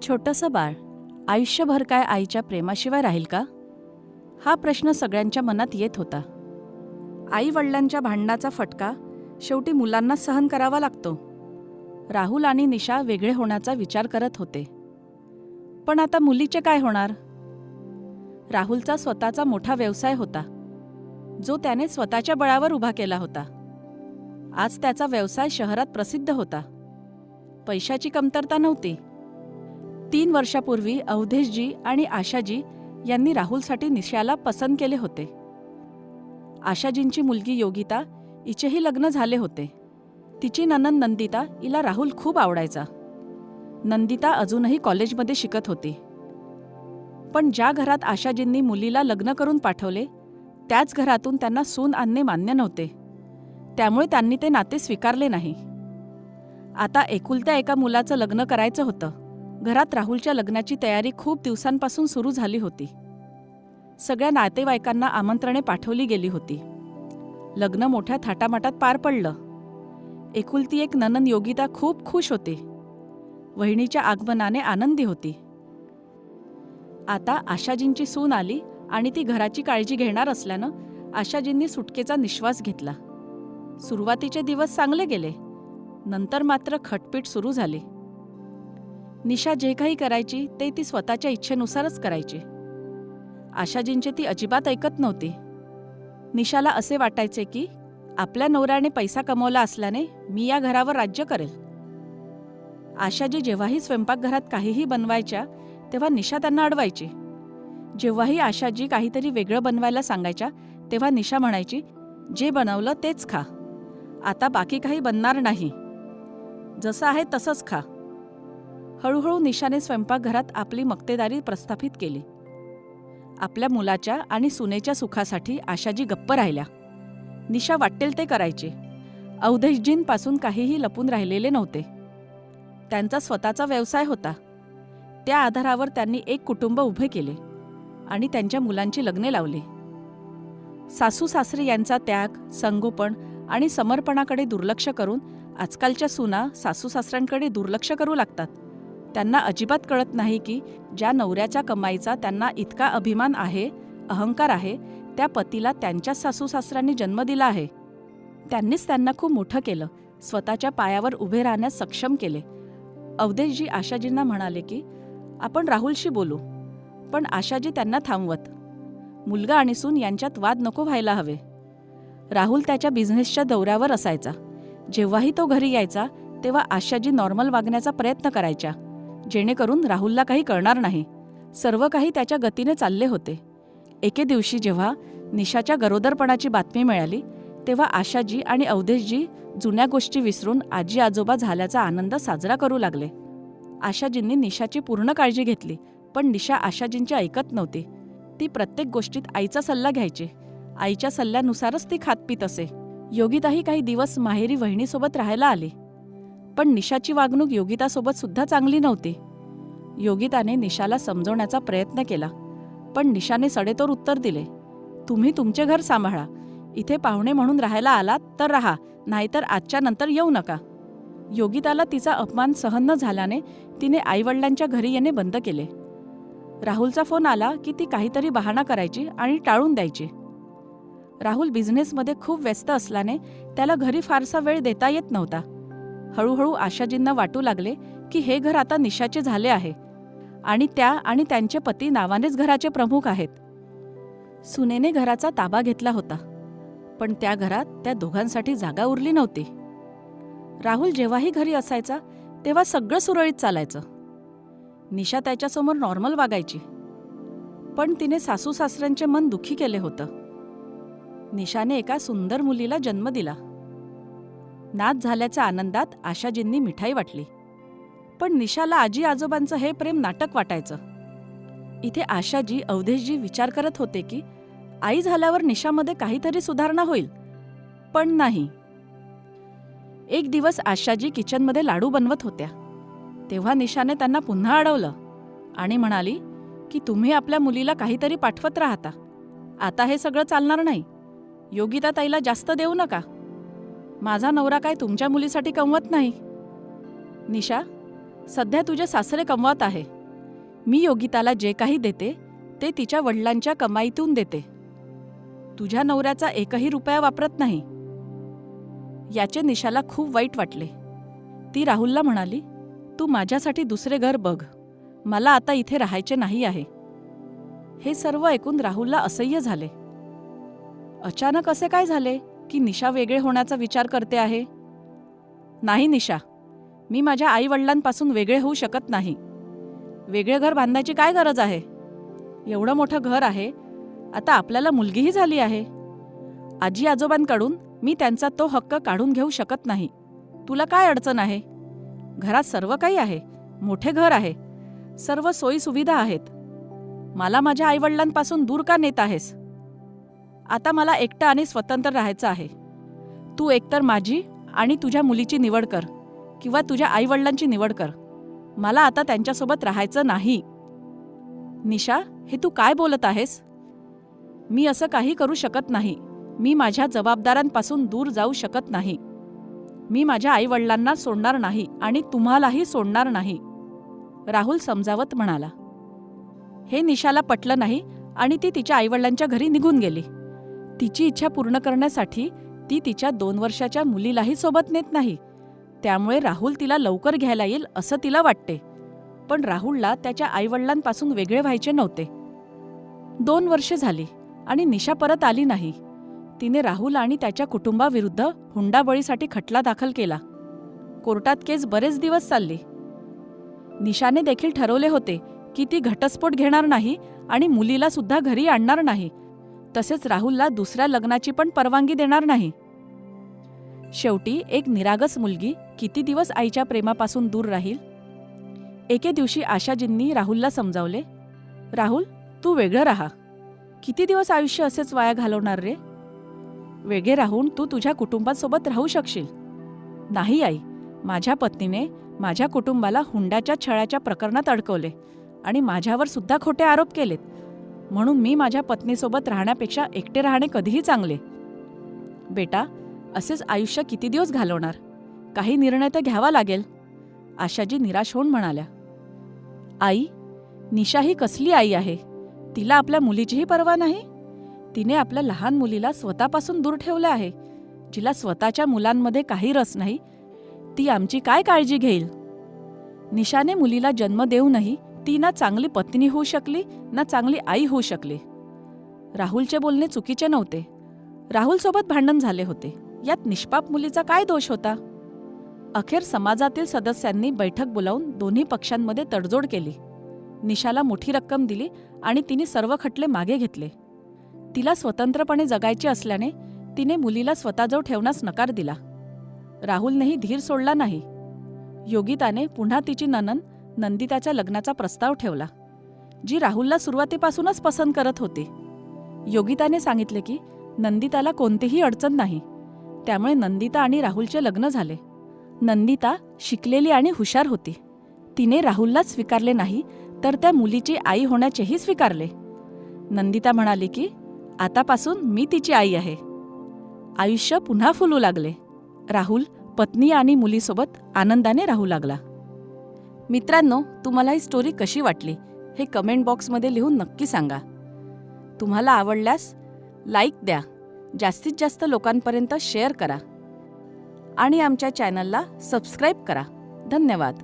छोटंसं बाळ आयुष्यभर काय आईच्या प्रेमाशिवाय राहील का? हा प्रश्न सगळ्यांच्या मनात येत होता. आई वडिलांच्या भांडणाचा फटका शेवटी मुलांना सहन करावा लागतो. राहुल आणि निशा वेगळे होण्याचा विचार करत होते. पण आता मुलीचे काय होणार? राहुलचा स्वतःचा मोठा व्यवसाय होता, जो त्याने स्वतःच्या बळावर उभा केला होता. आज त्याचा व्यवसाय शहरात प्रसिद्ध होता. पैशाची कमतरता नव्हती. 3 वर्षापूर्वी अवधेशजी आणि आशाजी यांनी राहुलसाठी निशाला पसंत केले होते. आशाजींची मुलगी योगिता हिचेही लग्न झाले होते. तिची नणंद नंदिता हिला राहुल खूप आवडायचा. नंदिता अजूनही कॉलेजमध्ये शिकत होती. पण ज्या घरात आशाजींनी मुलीला लग्न करून पाठवले, त्याच घरातून त्यांना सून आणणे मान्य नव्हते. त्यामुळे त्यांनी ते नाते स्वीकारले नाही. आता एकुलत्या एका मुलाचं लग्न करायचं होतं. घरात राहुलच्या लग्नाची तयारी खूप दिवसांपासून सुरू झाली होती. सगळ्या नातेवाईकांना आमंत्रणे पाठवली गेली होती. लग्न मोठ्या थाटामाटात पार पडलं. एकुलती एक नणंद योगिता खूप खुश होती. वहिनीच्या आगमनाने आनंदी होती. आता आशाजींची सून आली आणि ती घराची काळजी घेणार असल्यानं आशाजींनी सुटकेचा निश्वास घेतला. सुरुवातीचे दिवस चांगले गेले. नंतर मात्र खटपीट सुरू झाली. निशा जे काही करायची ते ती स्वतःच्या इच्छेनुसारच करायची. आशाजींचे ती अजिबात ऐकत नव्हती. निशाला असे वाटायचे की आपल्या नवऱ्याने पैसा कमवला असल्याने मी या घरावर राज्य करेल. आशाजी जेव्हाही स्वयंपाकघरात काहीही बनवायच्या तेव्हा निशा त्यांना अडवायची. जेव्हाही आशाजी काहीतरी वेगळं बनवायला सांगायच्या तेव्हा निशा म्हणायची, जे बनवलं तेच खा. आता बाकी काही बनणार नाही. जसं आहे तसंच खा. हळूहळू निशाने स्वयंपाकघरात आपली मक्तेदारी प्रस्थापित केली. आपल्या मुलाच्या आणि सुनेच्या सुखासाठी आशाजी गप्प राहिल्या. निशा वाटेल ते करायची. अवधेशजींपासून काहीही लपून राहिलेले नव्हते. त्यांचा स्वतःचा व्यवसाय होता. त्या आधारावर त्यांनी एक कुटुंब उभे केले आणि त्यांच्या मुलांची लग्ने लावली. सासू सासरे यांचा त्याग, संगोपन आणि समर्पणाकडे दुर्लक्ष करून आजकालच्या सुना सासू सासऱ्यांकडे दुर्लक्ष करू लागतात. त्यांना अजिबात कळत नाही की ज्या नवऱ्याच्या कमाईचा त्यांना इतका अभिमान आहे, अहंकार आहे, त्या पतीला त्यांच्याच सासू सासऱ्यांनी जन्म दिला आहे. त्यांनीच त्यांना खूप मोठं केलं, स्वतःच्या पायावर उभे राहण्यास सक्षम केले. अवधेशजी आशाजींना म्हणाले की आपण राहुलशी बोलू. पण आशाजी त्यांना थांबवत. मुलगा आणि सून यांच्यात वाद नको व्हायला हवे. राहुल त्याच्या बिझनेसच्या दौऱ्यावर असायचा. जेव्हाही तो घरी यायचा तेव्हा आशाजी नॉर्मल वागण्याचा प्रयत्न करायच्या, जेणेकरून राहुलला काही कळणार नाही. सर्व काही त्याच्या गतीने चालले होते. एके दिवशी जेव्हा निशाच्या गरोदरपणाची बातमी मिळाली तेव्हा आशाजी आणि अवधेशजी जुन्या गोष्टी विसरून आजी आजोबा झाल्याचा आनंद साजरा करू लागले. आशाजींनी निशाची पूर्ण काळजी घेतली, पण निशा आशाजींची ऐकत नव्हती. ती प्रत्येक गोष्टीत आईचा सल्ला घ्यायची. आईच्या सल्ल्यानुसारच ती खात पीत असे. योगिताही काही दिवस माहेरी वहिनीसोबत राहायला आली. पण निशाची वागणूक योगितासोबत सुद्धा चांगली नव्हती. योगिताने निशाला समजवण्याचा प्रयत्न केला, पण निशाने सडेतोड उत्तर दिले, तुम्ही तुमचे घर सांभाळा. इथे पाहुणे म्हणून राहायला आलात तर राहा, नाहीतर आजच्या नंतर येऊ नका. योगिताला तिचा अपमान सहन न झाल्याने तिने आईवडिलांच्या घरी येणे बंद केले. राहुलचा फोन आला की ती काहीतरी बहाणा करायची आणि टाळून द्यायची. राहुल बिझनेसमध्ये खूप व्यस्त असल्याने त्याला घरी फारसा वेळ देता येत नव्हता. हळूहळू आशाजींना वाटू लागले की हे घर आता निशाचे झाले आहे आणि त्या आणि त्यांचे पती नावानेच घराचे प्रमुख आहेत. सुनेने घराचा ताबा घेतला होता, पण त्या घरात त्या दोघांसाठी जागा उरली नव्हती. राहुल जेव्हाही घरी असायचा तेव्हा सगळं सुरळीत चालायचं. निशा त्याच्यासमोर नॉर्मल वागायची, पण तिने सासू सासऱ्यांचे मन दुखी केले होतं. निशाने एका सुंदर मुलीला जन्म दिला. नात झाल्याच्या आनंदात आशाजींनी मिठाई वाटली, पण निशाला आजी आजोबांचं हे प्रेम नाटक वाटायचं. इथे आशाजी अवधेशजी विचार करत होते की आई झाल्यावर निशामध्ये काहीतरी सुधारणा होईल, पण नाही. एक दिवस आशाजी किचनमध्ये लाडू बनवत होत्या तेव्हा निशाने त्यांना पुन्हा अडवलं आणि म्हणाली की तुम्ही आपल्या मुलीला काहीतरी पाठवत राहता. आता हे सगळं चालणार नाही. योगिता ताईला जास्त देऊ नका. माझा नवरा काय तुमच्या मुलीसाठी कमवत नाही. निशा, सध्या तुझे सासरे कमवत आहे. मी योगिताला जे काही देते ते तिच्या वडिलांच्या कमाईतून देते. तुझ्या नवऱ्याचा एकही रुपया वापरत नाही. याचे निशाला खूप वाईट वाटले. ती राहुलला म्हणाली, तू माझ्यासाठी दुसरे घर बघ. मला आता इथे राहायचे नाही आहे. हे सर्व ऐकून राहुलला असह्य झाले. अचानक असे काय झाले की निशा वेगळे होण्याचा विचार करते आहे? नाही निशा, मी माझ्या आईवडिलांपासून वेगळे होऊ शकत नाही. वेगळे घर बांधायची काय गरज आहे? एवढं मोठं घर आहे. आता आपल्याला मुलगीही झाली आहे. आजी आजोबांकडून मी त्यांचा तो हक्क काढून घेऊ शकत नाही. तुला काय अडचण आहे? घरात सर्व काही आहे. मोठे घर आहे. सर्व सोयी सुविधा आहेत. मला माझ्या आईवडिलांपासून दूर का नेत आहेस? आता मला एकटं आणि स्वतंत्र राहायचं आहे. तू एकतर माझी आणि तुझ्या मुलीची निवड कर किंवा तुझ्या आईवडिलांची निवड कर. मला आता त्यांच्यासोबत राहायचं नाही. निशा, हे तू काय बोलत आहेस? मी असं काही करू शकत नाही. मी माझ्या जबाबदाऱ्यांपासून दूर जाऊ शकत नाही. मी माझ्या आईवडिलांना सोडणार नाही आणि तुम्हालाही सोडणार नाही, राहुल समजावत म्हणाला. हे निशाला पटलं नाही आणि ती तिच्या आईवडिलांच्या घरी निघून गेली. तिची इच्छा पूर्ण करण्यासाठी ती तिच्या 2 वर्षाच्या मुलीलाही सोबत नेत नाही. त्यामुळे राहुल तिला लवकर घ्यायला येईल असं तिला वाटते. पण राहुलला त्याच्या आईवडिलांपासून वेगळे व्हायचे नव्हते. 2 वर्षे झाली आणि निशा परत आली नाही. तिने राहुल आणि त्याच्या कुटुंबाविरुद्ध हुंडाबळीसाठी खटला दाखल केला. कोर्टात केस बरेच दिवस चालली. निशाने देखील ठरवले होते की ती घटस्फोट घेणार नाही आणि मुलीला सुद्धा घरी आणणार नाही. तसेच राहुलला दुसऱ्या लग्नाची पण परवानगी देणार नाही. शेवटी एक निरागस मुलगी किती दिवस आईच्या प्रेमापासून दूर राहील? एके दिवशी आशाजींनी राहुलला समजावले, राहुल, तू वेगळं राहा. किती दिवस आयुष्य असेच वाया घालवणार रे? वेगळे राहून तू तुझ्या कुटुंबासोबत राहू शकशील. नाही आई, माझ्या पत्नीने माझ्या कुटुंबाला हुंड्याच्या छळाच्या प्रकरणात अडकवले आणि माझ्यावर सुद्धा खोटे आरोप केलेत. म्हणून मी माझ्या पत्नीसोबत राहण्यापेक्षा एकटे राहणे कधीही चांगले. बेटा, असेच आयुष्य किती दिवस घालवणार? काही निर्णय तर घ्यावा लागेल. आशाजी निराश होऊन म्हणाल्या. आई, निशा ही कसली आई आहे? तिला आपल्या मुलीचीही पर्वा नाही. तिने आपल्या लहान मुलीला स्वतःपासून दूर ठेवले आहे. जिला स्वतःच्या मुलांमध्ये काही रस नाही, ती आमची काय काळजी घेईल? निशाने मुलीला जन्म देऊनही ती ना चांगली पत्नी होऊ शकली ना चांगली आई होऊ शकली. राहुलचे बोलणे चुकीचे नव्हते. राहुलसोबत भांडण झाले होते. यात निष्पाप मुलीचा काय दोष होता? अखेर समाजातील सदस्यांनी बैठक बोलावून दोन्ही पक्षांमध्ये तडजोड केली. निशाला मोठी रक्कम दिली आणि तिने सर्व खटले मागे घेतले. तिला स्वतंत्रपणे जगायचे असल्याने तिने मुलीला स्वतःजवळ ठेवण्यास नकार दिला. राहुलनेही धीर सोडला नाही. योगिताने पुन्हा तिची नणंद नंदिताच्या लग्नाचा प्रस्ताव ठेवला, जी राहुलला सुरुवातीपासूनच पसंत करत होती. योगिताने सांगितले की नंदिताला कोणतीही अडचण नाही. त्यामुळे नंदिता आणि राहुलचे लग्न झाले. नंदिता शिकलेली आणि हुशार होती. तिने राहुललाच स्वीकारले नाही तर त्या मुलीची आई होण्याचेही स्वीकारले. नंदिता म्हणाली की आतापासून मी तिची आई आहे. आयुष्य पुन्हा फुलू लागले. राहुल पत्नी आणि मुलीसोबत आनंदाने राहू लागला. मित्रांनो, तुम्हाला ही स्टोरी कशी वाटली हे कमेंट बॉक्समध्ये लिहून नक्की सांगा. तुम्हाला आवडल्यास लाईक द्या, जास्तीत जास्त लोकांपर्यंत शेअर करा आणि आमच्या चॅनलला सबस्क्राईब करा. धन्यवाद.